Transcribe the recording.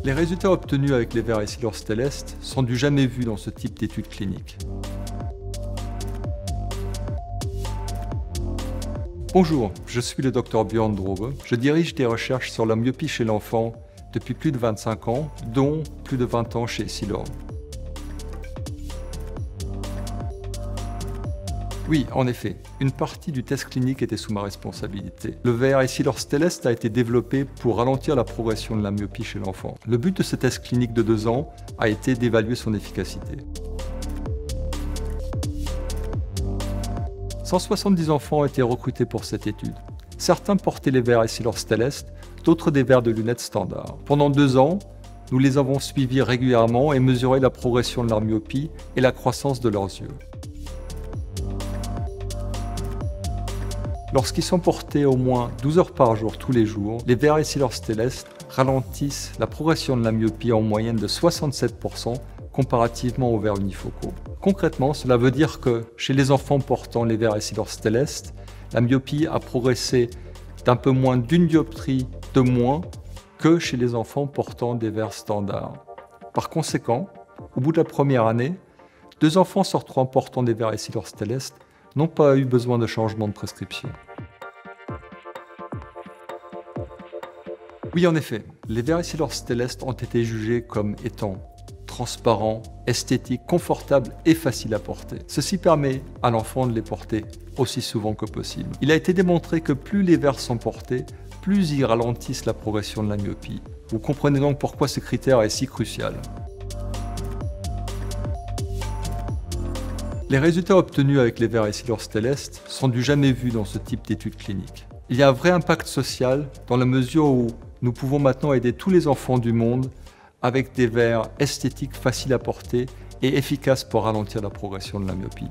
Les résultats obtenus avec les verres Essilor Stellest sont du jamais vu dans ce type d'études cliniques. Bonjour, je suis le Dr Björn Drobe. Je dirige des recherches sur la myopie chez l'enfant depuis plus de 25 ans, dont plus de 20 ans chez Essilor. Oui, en effet, une partie du test clinique était sous ma responsabilité. Le verre Essilor Stellest a été développé pour ralentir la progression de la myopie chez l'enfant. Le but de ce test clinique de 2 ans a été d'évaluer son efficacité. 170 enfants ont été recrutés pour cette étude. Certains portaient les verres Essilor Stellest, d'autres des verres de lunettes standard. Pendant 2 ans, nous les avons suivis régulièrement et mesuré la progression de leur myopie et la croissance de leurs yeux. Lorsqu'ils sont portés au moins 12 heures par jour tous les jours, les verres Essilor Stellest ralentissent la progression de la myopie en moyenne de 67% comparativement aux verres unifocaux. Concrètement, cela veut dire que chez les enfants portant les verres Essilor Stellest, la myopie a progressé d'un peu moins d'une dioptrie de moins que chez les enfants portant des verres standards. Par conséquent, au bout de la première année, 2 enfants sur 3 portant des verres Essilor Stellest n'ont pas eu besoin de changement de prescription. Oui, en effet, les verres Essilor Stellest ont été jugés comme étant transparents, esthétiques, confortables et faciles à porter. Ceci permet à l'enfant de les porter aussi souvent que possible. Il a été démontré que plus les verres sont portés, plus ils ralentissent la progression de la myopie. Vous comprenez donc pourquoi ce critère est si crucial. Les résultats obtenus avec les verres Essilor Stellest sont du jamais vu dans ce type d'études cliniques. Il y a un vrai impact social dans la mesure où nous pouvons maintenant aider tous les enfants du monde avec des verres esthétiques faciles à porter et efficaces pour ralentir la progression de la myopie.